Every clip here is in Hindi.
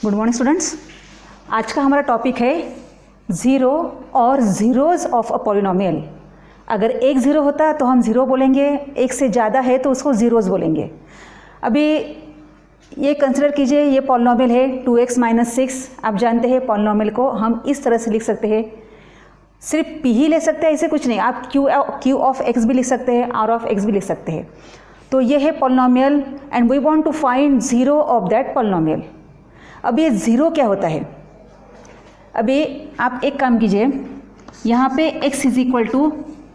Good morning students. आज का हमारा टॉपिक है ज़ीरो और ज़ीरोज़ ऑफ अ पॉलिनोमियल। अगर एक ज़ीरो होता है तो हम ज़ीरो बोलेंगे, एक से ज़्यादा है तो उसको ज़ीरोज़ बोलेंगे। अभी ये कंसिडर कीजिए, ये पॉलिनोमियल है 2x - 6। आप जानते हैं पॉलिनोमियल को हम इस तरह से लिख सकते हैं, सिर्फ p ही ले सकते हैं, ऐसे कुछ नहीं। आप q ऑफ x भी लिख सकते हैं, r ऑफ x भी लिख सकते हैं। तो ये है polynomial and we want to find zero of that polynomial. अब ये ज़ीरो क्या होता है? अभी आप एक काम कीजिए, यहाँ पे x =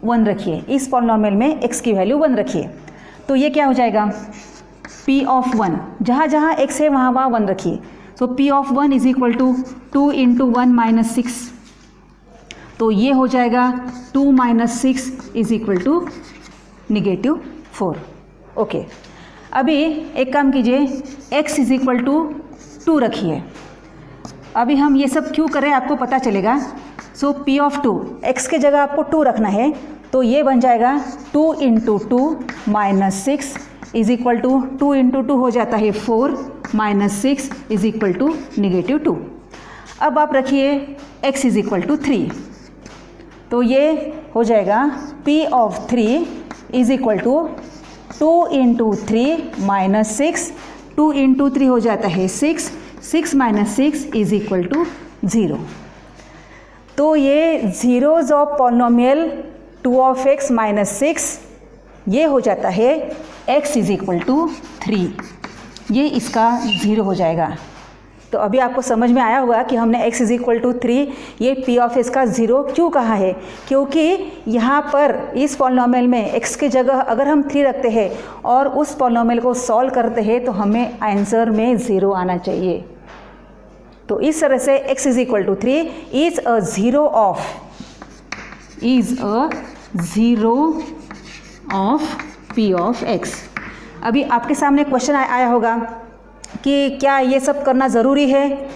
1 रखिए, इस पॉलिनोमियल में x की वैल्यू 1 रखिए। तो ये क्या हो जाएगा? p ऑफ 1, जहाँ जहाँ x है वहाँ वहाँ 1 रखिए। सो p ऑफ 1 = 2 × 1 - 6। तो ये हो जाएगा 2 - 6 = -4। ओके, अभी एक काम कीजिए, x = 2 रखिए। अभी हम ये सब क्यों करें आपको पता चलेगा। सो p ऑफ 2, x के जगह आपको 2 रखना है, तो ये बन जाएगा 2 × 2 - 6 = 2 × 2 हो जाता है 4 - 6 = -2। अब आप रखिए x = 3, तो ये हो जाएगा p ऑफ 3 = 2 × 3 - 6, 2 × 3 हो जाता है 6, 6 - 6 = 0। तो ये zeros of polynomial 2 of x - 6 ये हो जाता है x = 3, ये इसका ज़ीरो हो जाएगा। तो अभी आपको समझ में आया होगा कि हमने x = 3 ये p ऑफ x का ज़ीरो क्यों कहा है, क्योंकि यहाँ पर इस पॉलिनोमियल में x की जगह अगर हम 3 रखते हैं और उस पॉलिनोमियल को सॉल्व करते हैं तो हमें आंसर में ज़ीरो आना चाहिए। तो इस तरह से x = 3 is a zero of p of x। अभी आपके सामने क्वेश्चन आया होगा कि क्या ये सब करना ज़रूरी है?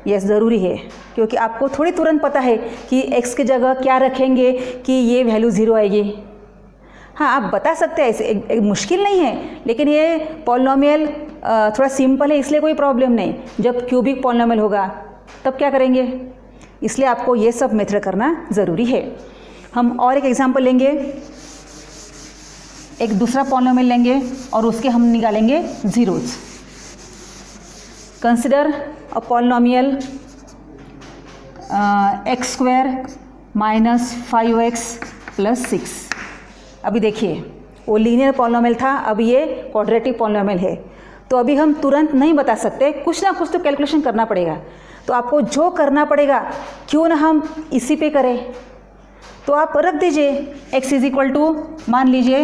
यस, ज़रूरी है, क्योंकि आपको थोड़ी तुरंत पता है कि x की जगह क्या रखेंगे कि ये वैल्यू ज़ीरो आएगी। हाँ, आप बता सकते हैं, ऐसे मुश्किल नहीं है, लेकिन ये पॉलिनोमियल थोड़ा सिंपल है, इसलिए कोई प्रॉब्लम नहीं। जब क्यूबिक पॉलिनोमियल होगा तब क्या करेंगे, इसलिए आपको ये सब मेथड करना ज़रूरी है। हम और एक एग्जांपल लेंगे, एक दूसरा पॉलिनोमियल लेंगे और उसके हम निकालेंगे zeros. Consider a polynomial x² - 5x + 6। अभी देखिए, वो लीनियर पॉलिनोमियल था, अब ये क्वाड्रेटिक पॉलिनोमियल है। तो अभी हम तुरंत नहीं बता सकते, कुछ ना कुछ तो कैलकुलेशन करना पड़ेगा। तो आपको जो करना पड़ेगा, क्यों ना हम इसी पे करें। तो आप रख दीजिए x = मान लीजिए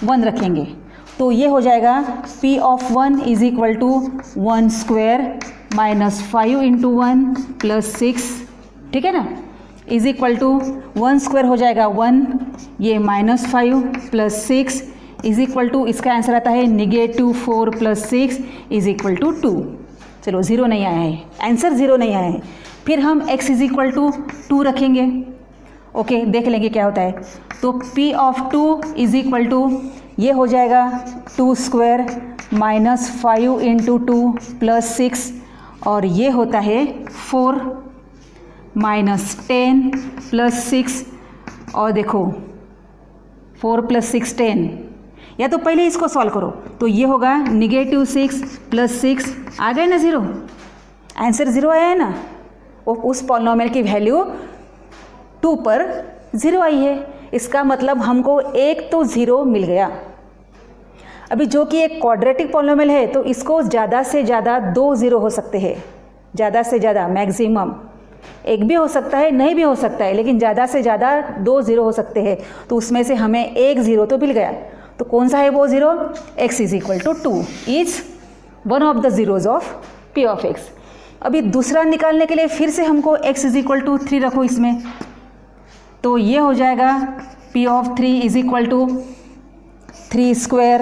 1 रखेंगे, तो ये हो जाएगा p ऑफ 1 = 1² - 5 × 1 + 6, ठीक है ना, =1² हो जाएगा 1, ये -5 + 6 इसका आंसर आता है -4 + 6 = 2। चलो, ज़ीरो नहीं आया है, आंसर ज़ीरो नहीं आया है। फिर हम x = 2 रखेंगे। ओके, देख लेंगे क्या होता है। तो p ऑफ 2 = ये हो जाएगा 2² - 5 × 2 + 6, और ये होता है 4 - 10 + 6, और देखो 4 + 6 10, या तो पहले इसको सॉल्व करो, तो ये होगा -6 + 6, आ गए ना ज़ीरो, आंसर ज़ीरो आया है ना। उस पॉलिनोमियल की वैल्यू 2 पर ज़ीरो आई है, इसका मतलब हमको एक तो ज़ीरो मिल गया। अभी जो कि एक क्वाड्रेटिक पॉलिनोमियल है, तो इसको ज़्यादा से ज़्यादा 2 ज़ीरो हो सकते हैं, ज़्यादा से ज़्यादा मैक्सिमम। एक भी हो सकता है, नहीं भी हो सकता है, लेकिन ज़्यादा से ज़्यादा 2 ज़ीरो हो सकते हैं। तो उसमें से हमें एक ज़ीरो तो मिल गया। तो कौन सा है वो zero? x = 2 is one of the zeros of p of x। अभी दूसरा निकालने के लिए फिर से हमको x = 3 रखो इसमें, तो ये हो जाएगा p ऑफ 3 = 3²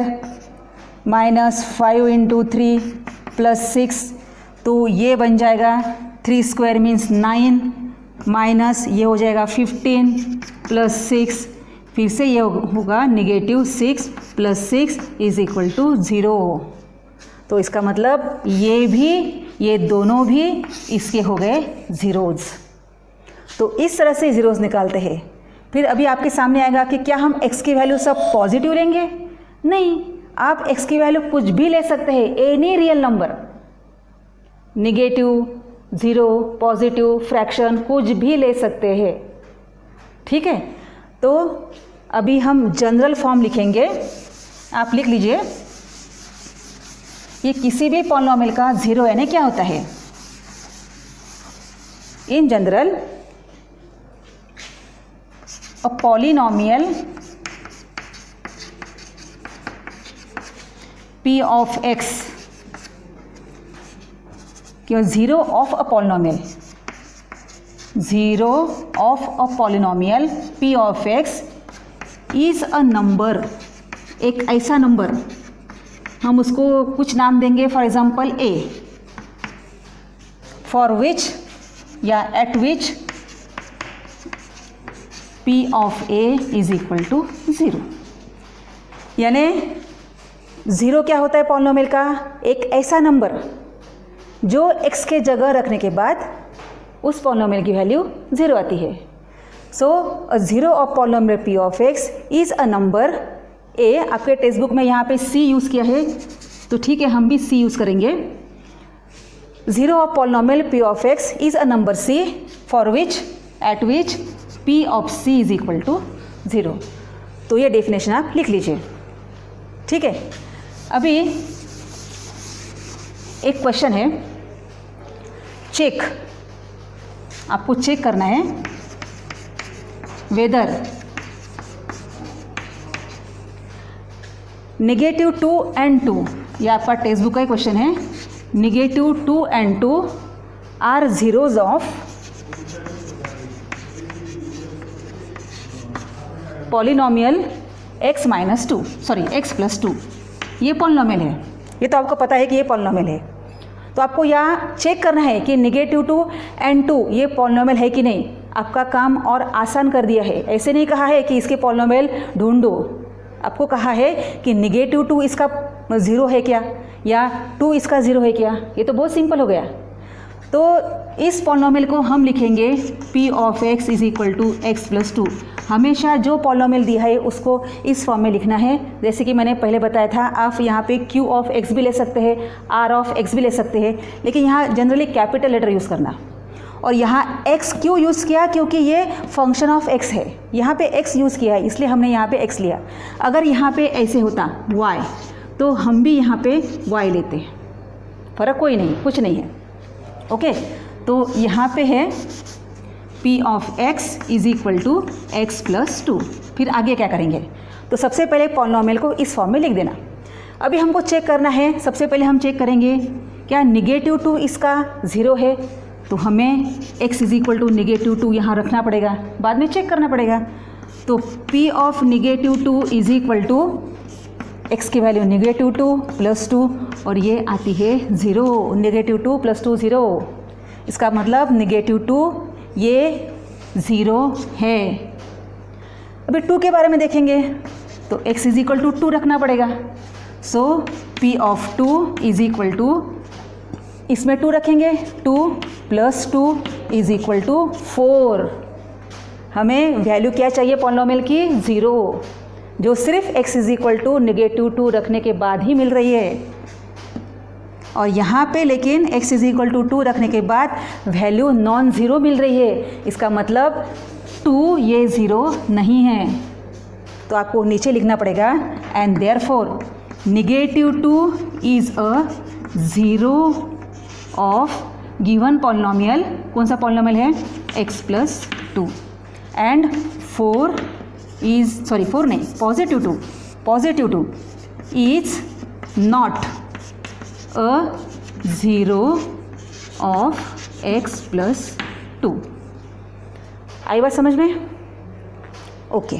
- 5 × 3 + 6, तो ये बन जाएगा 3² मीन्स 9 माइनस ये हो जाएगा 15 + 6, फिर से ये होगा -6 + 6 = 0। तो इसका मतलब ये भी ये दोनों भी इसके हो गए ज़ीरोज़। तो इस तरह से ज़ीरोज़ निकालते हैं। फिर अभी आपके सामने आएगा कि क्या हम x की वैल्यू सब पॉजिटिव लेंगे? नहीं, आप x की वैल्यू कुछ भी ले सकते हैं, any real number, negative, zero, positive, fraction, कुछ भी ले सकते हैं। ठीक है, तो अभी हम जनरल फॉर्म लिखेंगे। आप लिख लीजिए, ये किसी भी पॉलिनोमियल का ज़ीरो यानी क्या होता है? In general a polynomial p of x, क्यों zero of a polynomial, zero of a polynomial p of x is a number, एक ऐसा नंबर, हम उसको कुछ नाम देंगे, for example a, for which या at which p of a is equal to zero. यानी ज़ीरो क्या होता है पॉलिनोमियल का? एक ऐसा नंबर जो x के जगह रखने के बाद उस पॉलिनोमियल की वैल्यू ज़ीरो आती है। So a zero of polynomial p of x is a number a। आपके टेक्स्ट बुक में यहाँ पे c यूज़ किया है, तो ठीक है, हम भी c यूज़ करेंगे। Zero of polynomial p of x is a number c for which at which p of c is equal to zero. तो ये डेफिनेशन आप लिख लीजिए। ठीक है, अभी एक क्वेश्चन है, चेक, आपको चेक करना है वेदर नेगेटिव 2 and 2, ये आपका टेक्स्ट बुक का क्वेश्चन है, negative 2 and 2 are zeros of polynomial x minus 2, sorry x plus 2। ये पॉलिनोमियल है, ये तो आपको पता है कि ये पॉलिनोमियल है। तो आपको यहाँ चेक करना है कि नेगेटिव 2 and 2 ये पॉलिनोमियल है कि नहीं। आपका काम और आसान कर दिया है, ऐसे नहीं कहा है कि इसके पॉलिनोमियल ढूंढो, आपको कहा है कि नेगेटिव 2 इसका ज़ीरो है क्या, या 2 इसका ज़ीरो है क्या। ये तो बहुत सिंपल हो गया। तो इस पॉलिनोमियल को हम लिखेंगे p of x is equal to x plus 2। हमेशा जो पॉलिनोमियल दिया है उसको इस फॉर्म में लिखना है। जैसे कि मैंने पहले बताया था, आप यहाँ पे q of x भी ले सकते हैं, r of x भी ले सकते हैं, लेकिन यहाँ जनरली कैपिटल लेटर यूज़ करना। और यहाँ x क्यों यूज़ किया? क्योंकि ये फंक्शन ऑफ x है, यहाँ पे x यूज़ किया है, इसलिए हमने यहाँ पे x लिया। अगर यहाँ पे ऐसे होता y, तो हम भी यहाँ पे y लेते हैं, फ़र्क कोई नहीं, कुछ नहीं है। ओके, तो यहाँ पे है p of x is equal to x plus 2। फिर आगे क्या करेंगे? तो सबसे पहले पॉलिनोमियल को इस फॉर्म में लिख देना। अभी हमको चेक करना है, सबसे पहले हम चेक करेंगे क्या नेगेटिव 2 इसका ज़ीरो है, तो हमें x is equal to negative 2 यहाँ रखना पड़ेगा, बाद में चेक करना पड़ेगा। तो p of negative 2 is equal to x की वैल्यू नेगेटिव 2 प्लस 2, और ये आती है ज़ीरो। नेगेटिव 2 प्लस 2 ज़ीरो, इसका मतलब नेगेटिव 2 ये ज़ीरो है। अभी 2 के बारे में देखेंगे, तो x इज इक्वल टू 2 रखना पड़ेगा। So p of 2 is equal to, इसमें 2 रखेंगे, 2 प्लस 2 इज इक्वल टू 4। हमें वैल्यू क्या चाहिए पॉलिनोमियल की? ज़ीरो, जो सिर्फ x is equal to negative 2 रखने के बाद ही मिल रही है। और यहाँ पे लेकिन x इज इक्वल टू 2 रखने के बाद वैल्यू नॉन ज़ीरो मिल रही है, इसका मतलब 2 ये ज़ीरो नहीं है। तो आपको नीचे लिखना पड़ेगा, and therefore negative 2 is a zero of given polynomial. कौन सा पॉलिनोमियल है? x plus 2। And 4 is, sorry 4 नहीं, positive 2 is not a zero of x plus 2। आई बात समझ में? ओके।